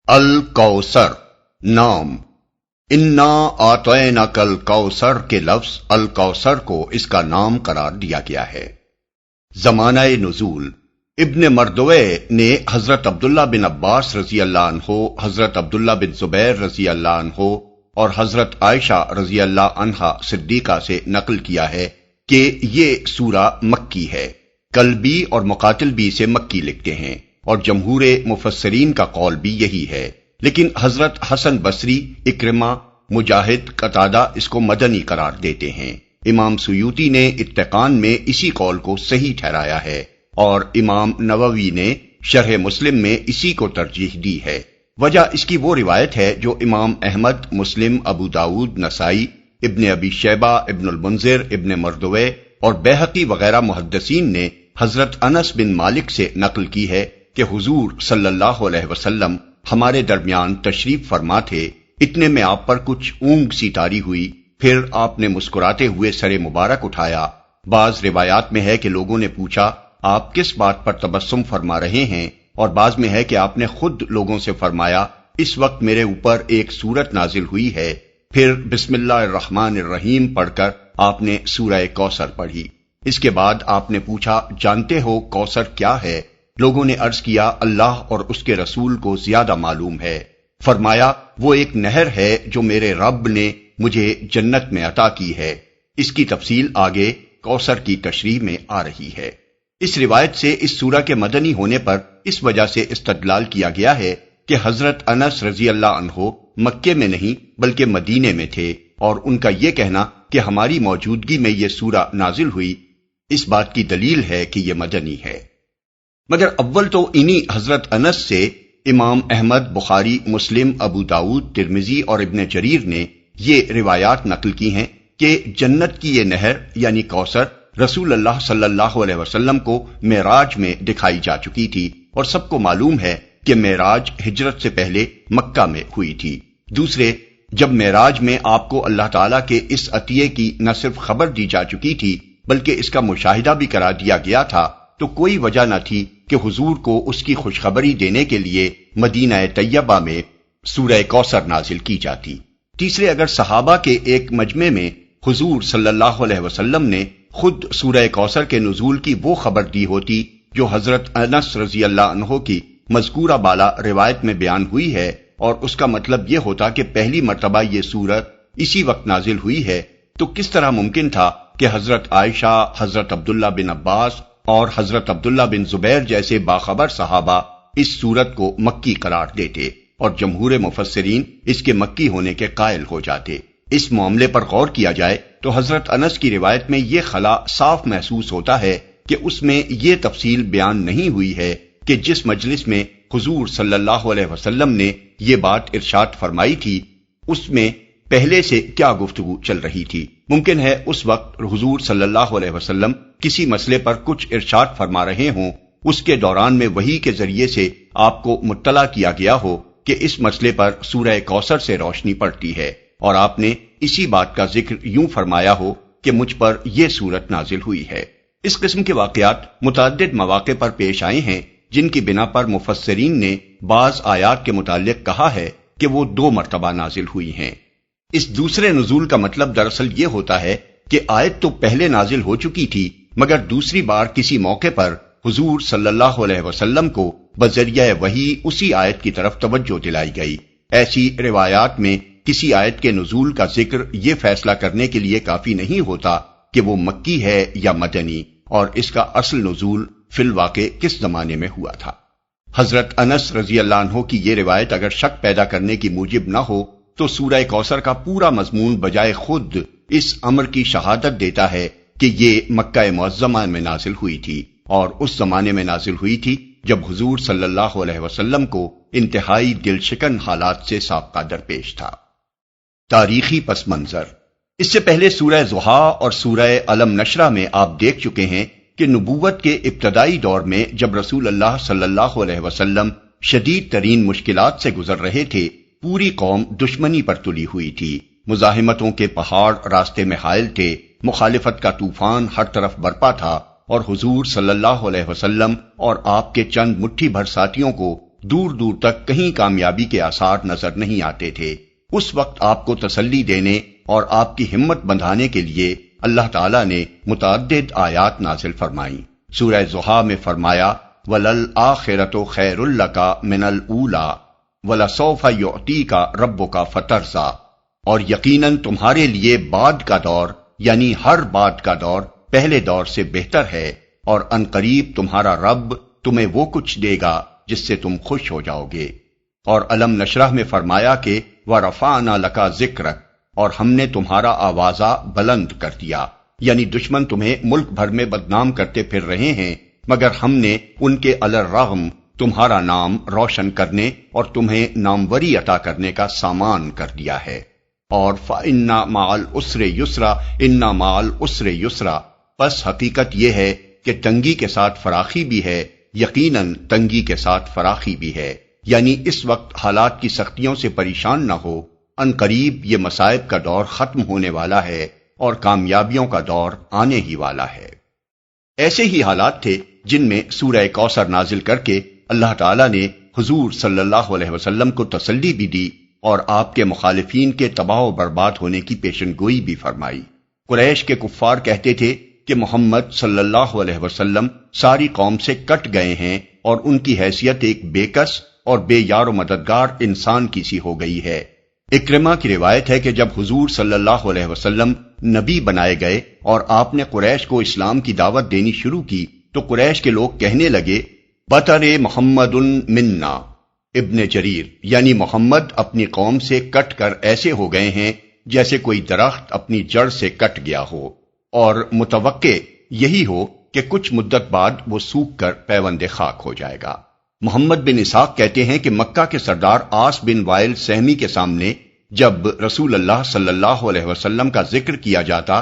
الکوثر نام انا اعطیناک الکوثر کے لفظ الکوثر کو اس کا نام قرار دیا گیا ہے۔ زمانہ نزول ابن مردوے نے حضرت عبداللہ بن عباس رضی اللہ عنہ، حضرت عبداللہ بن زبیر رضی اللہ عنہ اور حضرت عائشہ رضی اللہ عنہا صدیقہ سے نقل کیا ہے کہ یہ سورہ مکی ہے۔ کلبی اور مقاتل بھی اسے مکی لکھتے ہیں اور جمہور مفسرین کا قول بھی یہی ہے، لیکن حضرت حسن بصری، اکرمہ، مجاہد، قتادہ اس کو مدنی قرار دیتے ہیں۔ امام سیوطی نے اتقان میں اسی قول کو صحیح ٹھہرایا ہے اور امام نووی نے شرح مسلم میں اسی کو ترجیح دی ہے۔ وجہ اس کی وہ روایت ہے جو امام احمد، مسلم، ابو داود، نسائی، ابن ابی شیبہ، ابن المنذر، ابن مردوے اور بیہقی وغیرہ محدثین نے حضرت انس بن مالک سے نقل کی ہے کہ حضور صلی اللہ علیہ وسلم ہمارے درمیان تشریف فرما تھے، اتنے میں آپ پر کچھ اونگ سی طاری ہوئی، پھر آپ نے مسکراتے ہوئے سر مبارک اٹھایا۔ بعض روایات میں ہے کہ لوگوں نے پوچھا آپ کس بات پر تبسم فرما رہے ہیں، اور بعض میں ہے کہ آپ نے خود لوگوں سے فرمایا اس وقت میرے اوپر ایک سورت نازل ہوئی ہے، پھر بسم اللہ الرحمن الرحیم پڑھ کر آپ نے سورہ کوثر پڑھی۔ اس کے بعد آپ نے پوچھا جانتے ہو کوثر کیا ہے؟ لوگوں نے عرض کیا اللہ اور اس کے رسول کو زیادہ معلوم ہے۔ فرمایا وہ ایک نہر ہے جو میرے رب نے مجھے جنت میں عطا کی ہے۔ اس کی تفصیل آگے کوثر کی تشریح میں آ رہی ہے۔ اس روایت سے اس سورہ کے مدنی ہونے پر اس وجہ سے استدلال کیا گیا ہے کہ حضرت انس رضی اللہ عنہ مکے میں نہیں بلکہ مدینے میں تھے، اور ان کا یہ کہنا کہ ہماری موجودگی میں یہ سورہ نازل ہوئی اس بات کی دلیل ہے کہ یہ مدنی ہے۔ مگر اول تو انہی حضرت انس سے امام احمد، بخاری، مسلم، ابو داود، ترمذی اور ابن جریر نے یہ روایات نقل کی ہیں کہ جنت کی یہ نہر یعنی کوثر رسول اللہ صلی اللہ علیہ وسلم کو معراج میں دکھائی جا چکی تھی، اور سب کو معلوم ہے کہ معراج ہجرت سے پہلے مکہ میں ہوئی تھی۔ دوسرے، جب معراج میں آپ کو اللہ تعالیٰ کے اس عطیے کی نہ صرف خبر دی جا چکی تھی بلکہ اس کا مشاہدہ بھی کرا دیا گیا تھا، تو کوئی وجہ نہ تھی کہ حضور کو اس کی خوشخبری دینے کے لیے مدینہ طیبہ میں سورہ کوثر نازل کی جاتی۔ تیسرے، اگر صحابہ کے ایک مجمع میں حضور صلی اللہ علیہ وسلم نے خود سورہ کوثر کے نزول کی وہ خبر دی ہوتی جو حضرت انس رضی اللہ عنہ کی مذکورہ بالا روایت میں بیان ہوئی ہے، اور اس کا مطلب یہ ہوتا کہ پہلی مرتبہ یہ سورت اسی وقت نازل ہوئی ہے، تو کس طرح ممکن تھا کہ حضرت عائشہ، حضرت عبداللہ بن عباس اور حضرت عبداللہ بن زبیر جیسے باخبر صحابہ اس سورت کو مکی قرار دیتے اور جمہور مفسرین اس کے مکی ہونے کے قائل ہو جاتے؟ اس معاملے پر غور کیا جائے تو حضرت انس کی روایت میں یہ خلا صاف محسوس ہوتا ہے کہ اس میں یہ تفصیل بیان نہیں ہوئی ہے کہ جس مجلس میں حضور صلی اللہ علیہ وسلم نے یہ بات ارشاد فرمائی تھی اس میں پہلے سے کیا گفتگو چل رہی تھی۔ ممکن ہے اس وقت حضور صلی اللہ علیہ وسلم کسی مسئلے پر کچھ ارشاد فرما رہے ہوں، اس کے دوران میں وحی کے ذریعے سے آپ کو مطلع کیا گیا ہو کہ اس مسئلے پر سورہ کوثر سے روشنی پڑتی ہے، اور آپ نے اسی بات کا ذکر یوں فرمایا ہو کہ مجھ پر یہ سورت نازل ہوئی ہے۔ اس قسم کے واقعات متعدد مواقع پر پیش آئے ہیں جن کی بنا پر مفسرین نے بعض آیات کے متعلق کہا ہے کہ وہ 2 مرتبہ نازل ہوئی ہیں۔ اس دوسرے نزول کا مطلب دراصل یہ ہوتا ہے کہ آیت تو پہلے نازل ہو چکی تھی، مگر دوسری بار کسی موقع پر حضور صلی اللہ علیہ وسلم کو بذریعہ وحی اسی آیت کی طرف توجہ دلائی گئی۔ ایسی روایات میں کسی آیت کے نزول کا ذکر یہ فیصلہ کرنے کے لیے کافی نہیں ہوتا کہ وہ مکی ہے یا مدنی، اور اس کا اصل نزول فی الواقع کس زمانے میں ہوا تھا۔ حضرت انس رضی اللہ عنہ کی یہ روایت اگر شک پیدا کرنے کی موجب نہ ہو تو سورہ کوثر کا پورا مضمون بجائے خود اس امر کی شہادت دیتا ہے کہ یہ مکہ معظمہ میں نازل ہوئی تھی، اور اس زمانے میں نازل ہوئی تھی جب حضور صلی اللہ علیہ وسلم کو انتہائی دل شکن حالات سے سابقہ درپیش تھا۔ تاریخی پس منظر: اس سے پہلے سورہ ضحیٰ اور سورہ الم نشرہ میں آپ دیکھ چکے ہیں کہ نبوت کے ابتدائی دور میں جب رسول اللہ صلی اللہ علیہ وسلم شدید ترین مشکلات سے گزر رہے تھے، پوری قوم دشمنی پر تلی ہوئی تھی، مزاحمتوں کے پہاڑ راستے میں حائل تھے، مخالفت کا طوفان ہر طرف برپا تھا، اور حضور صلی اللہ علیہ وسلم اور آپ کے چند مٹھی بھر ساتھیوں کو دور دور تک کہیں کامیابی کے آثار نظر نہیں آتے تھے، اس وقت آپ کو تسلی دینے اور آپ کی ہمت بندھانے کے لیے اللہ تعالیٰ نے متعدد آیات نازل فرمائیں۔ سورہ ضحیٰ میں فرمایا وَلَلْآخِرَةُ خَيْرٌ لَكَ مِنَ الْأُولَىٰ وَلَسَوْفَ يُعْطِيكَ رَبُّكَ فَتَرْضَىٰ، اور یقیناً تمہارے لیے بعد کا دور یعنی ہر بعد کا دور پہلے دور سے بہتر ہے، اور عنقریب تمہارا رب تمہیں وہ کچھ دے گا جس سے تم خوش ہو جاؤ گے۔ اور علم نشرح میں فرمایا کہ وَرَفَعْنَا لَكَ ذِكْرَكَ، اور ہم نے تمہارا آوازہ بلند کر دیا، یعنی دشمن تمہیں ملک بھر میں بدنام کرتے پھر رہے ہیں، مگر ہم نے ان کے علی الرغم تمہارا نام روشن کرنے اور تمہیں ناموری عطا کرنے کا سامان کر دیا ہے۔ اور فَإِنَّ مَعَ الْعُسْرِ يُسْرًا إِنَّ مَعَ الْعُسْرِ يُسْرًا، پس حقیقت یہ ہے کہ تنگی کے ساتھ فراخی بھی ہے، یقیناً تنگی کے ساتھ فراخی بھی ہے، یعنی اس وقت حالات کی سختیوں سے پریشان نہ ہو، ان قریب یہ مصائب کا دور ختم ہونے والا ہے اور کامیابیوں کا دور آنے ہی والا ہے۔ ایسے ہی حالات تھے جن میں سورہ کوثر نازل کر کے اللہ تعالیٰ نے حضور صلی اللہ علیہ وسلم کو تسلی بھی دی اور آپ کے مخالفین کے تباہ و برباد ہونے کی پیشن گوئی بھی فرمائی۔ قریش کے کفار کہتے تھے کہ محمد صلی اللہ علیہ وسلم ساری قوم سے کٹ گئے ہیں اور ان کی حیثیت ایک بے کس اور بے یار و مددگار انسان کی سی ہو گئی ہے۔ اکرمہ کی روایت ہے کہ جب حضور صلی اللہ علیہ وسلم نبی بنائے گئے اور آپ نے قریش کو اسلام کی دعوت دینی شروع کی تو قریش کے لوگ کہنے لگے بطر محمد منا۔ ابن جریر یعنی محمد اپنی قوم سے کٹ کر ایسے ہو گئے ہیں جیسے کوئی درخت اپنی جڑ سے کٹ گیا ہو، اور متوقع یہی ہو کہ کچھ مدت بعد وہ سوکھ کر پیوند خاک ہو جائے گا۔ محمد بن اسحاق کہتے ہیں کہ مکہ کے سردار آس بن وائل سہمی کے سامنے جب رسول اللہ صلی اللہ علیہ وسلم کا ذکر کیا جاتا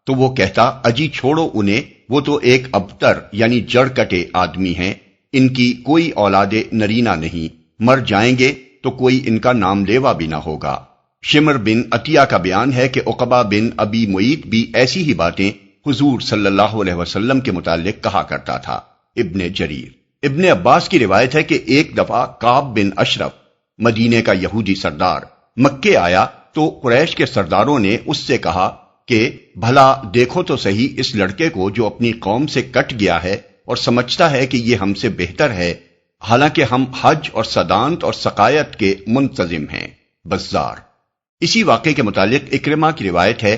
تو وہ کہتا اجی چھوڑو انہیں، وہ تو ایک ابتر یعنی جڑ کٹے آدمی ہیں، ان کی کوئی اولاد نرینہ نہیں، مر جائیں گے تو کوئی ان کا نام لیوا بھی نہ ہوگا۔ شمر بن عطیہ کا بیان ہے کہ عقبہ بن ابی معیط بھی ایسی ہی باتیں حضور صلی اللہ علیہ وسلم کے متعلق کہا کرتا تھا۔ ابن جریر۔ ابن عباس کی روایت ہے کہ ایک دفعہ کعب بن اشرف مدینے کا یہودی سردار مکے آیا تو قریش کے سرداروں نے اس سے کہا کہ بھلا دیکھو تو صحیح اس لڑکے کو جو اپنی قوم سے کٹ گیا ہے اور سمجھتا ہے کہ یہ ہم سے بہتر ہے، حالانکہ ہم حج اور صدانت اور سقایت کے منتظم ہیں۔ بزار۔ اسی واقعے کے متعلق اکرمہ کی روایت ہے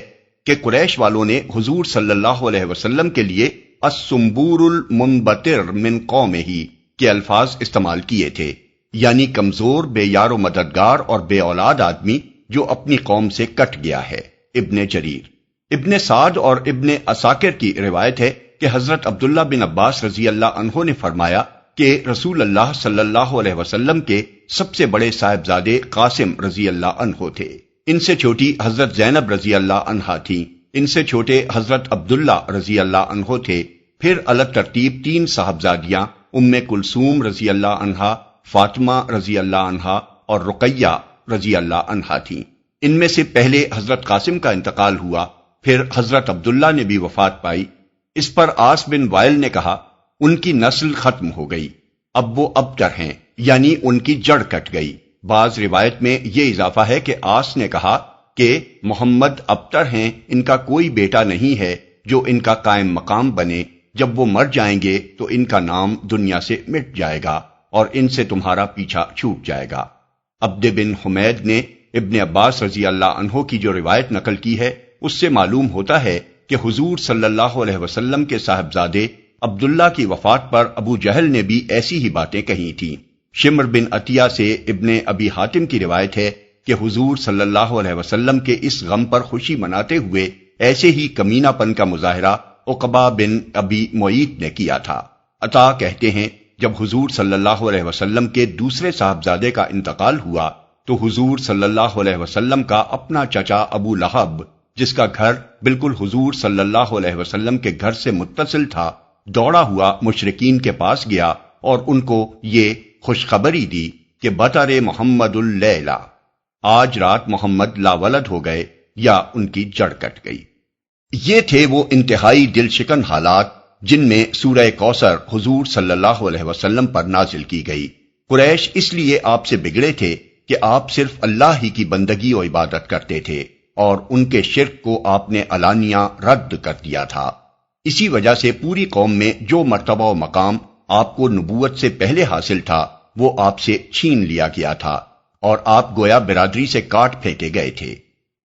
کہ قریش والوں نے حضور صلی اللہ علیہ وسلم کے لیے السنبور المنبتر من قومہ کے الفاظ استعمال کیے تھے، یعنی کمزور، بے یار و مددگار اور بے اولاد آدمی جو اپنی قوم سے کٹ گیا ہے۔ ابن جریر۔ ابن سعد اور ابن عساکر کی روایت ہے کہ حضرت عبداللہ بن عباس رضی اللہ عنہ نے فرمایا کہ رسول اللہ صلی اللہ علیہ وسلم کے سب سے بڑے صاحبزادے قاسم رضی اللہ عنہ تھے، ان سے چھوٹی حضرت زینب رضی اللہ عنہا تھیں، ان سے چھوٹے حضرت عبداللہ رضی اللہ عنہ تھے، پھر الگ ترتیب 3 صاحبزادیاں ام کلثوم رضی اللہ عنہا، فاطمہ رضی اللہ عنہا اور رقیہ رضی اللہ عنہا تھیں۔ ان میں سے پہلے حضرت قاسم کا انتقال ہوا، پھر حضرت عبداللہ نے بھی وفات پائی۔ اس پر آس بن وائل نے کہا ان کی نسل ختم ہو گئی، اب وہ ابتر ہیں، یعنی ان کی جڑ کٹ گئی۔ بعض روایت میں یہ اضافہ ہے کہ آس نے کہا کہ محمد ابتر ہیں، ان کا کوئی بیٹا نہیں ہے جو ان کا قائم مقام بنے، جب وہ مر جائیں گے تو ان کا نام دنیا سے مٹ جائے گا اور ان سے تمہارا پیچھا چھوٹ جائے گا۔ عبد بن حمید نے ابن عباس رضی اللہ عنہ کی جو روایت نقل کی ہے اس سے معلوم ہوتا ہے کہ حضور صلی اللہ علیہ وسلم کے صاحبزادے عبداللہ کی وفات پر ابو جہل نے بھی ایسی ہی باتیں کہی تھیں۔ شمر بن عطیہ سے ابن ابی حاتم کی روایت ہے کہ حضور صلی اللہ علیہ وسلم کے اس غم پر خوشی مناتے ہوئے ایسے ہی کمینہ پن کا مظاہرہ عقبہ بن ابی معیط نے کیا تھا۔ عطا کہتے ہیں جب حضور صلی اللہ علیہ وسلم کے دوسرے صاحبزادے کا انتقال ہوا تو حضور صلی اللہ علیہ وسلم کا اپنا چچا ابو لہب، جس کا گھر بالکل حضور صلی اللہ علیہ وسلم کے گھر سے متصل تھا، دوڑا ہوا مشرکین کے پاس گیا اور ان کو یہ خوشخبری دی کہ بطر محمد اللیلہ، آج رات محمد لاولد ہو گئے یا ان کی جڑ کٹ گئی۔ یہ تھے وہ انتہائی دل شکن حالات جن میں سورہ کوثر حضور صلی اللہ علیہ وسلم پر نازل کی گئی۔ قریش اس لیے آپ سے بگڑے تھے کہ آپ صرف اللہ ہی کی بندگی و عبادت کرتے تھے اور ان کے شرک کو آپ نے علانیہ رد کر دیا تھا۔ اسی وجہ سے پوری قوم میں جو مرتبہ و مقام آپ کو نبوت سے پہلے حاصل تھا وہ آپ سے چھین لیا گیا تھا اور آپ گویا برادری سے کاٹ پھینکے گئے تھے۔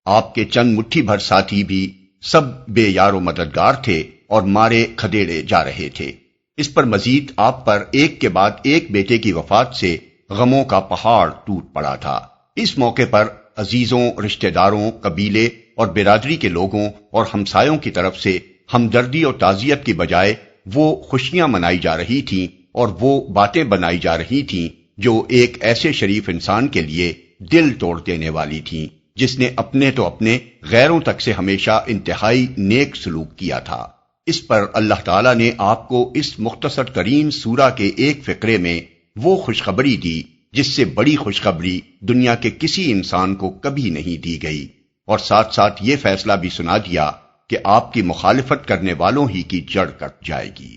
آپ کے چند مٹھی بھر ساتھی بھی سب بے یار و مددگار تھے اور مارے کھدیڑے جا رہے تھے۔ اس پر مزید آپ پر ایک کے بعد ایک بیٹے کی وفات سے غموں کا پہاڑ ٹوٹ پڑا تھا۔ اس موقع پر عزیزوں، رشتہ داروں، قبیلے اور برادری کے لوگوں اور ہمسایوں کی طرف سے ہمدردی اور تعزیت کی بجائے وہ خوشیاں منائی جا رہی تھیں اور وہ باتیں بنائی جا رہی تھیں جو ایک ایسے شریف انسان کے لیے دل توڑ دینے والی تھیں جس نے اپنے تو اپنے غیروں تک سے ہمیشہ انتہائی نیک سلوک کیا تھا۔ اس پر اللہ تعالیٰ نے آپ کو اس مختصر ترین سورہ کے ایک فقرے میں وہ خوشخبری دی جس سے بڑی خوشخبری دنیا کے کسی انسان کو کبھی نہیں دی گئی، اور ساتھ ساتھ یہ فیصلہ بھی سنا دیا کہ آپ کی مخالفت کرنے والوں ہی کی جڑ کٹ جائے گی۔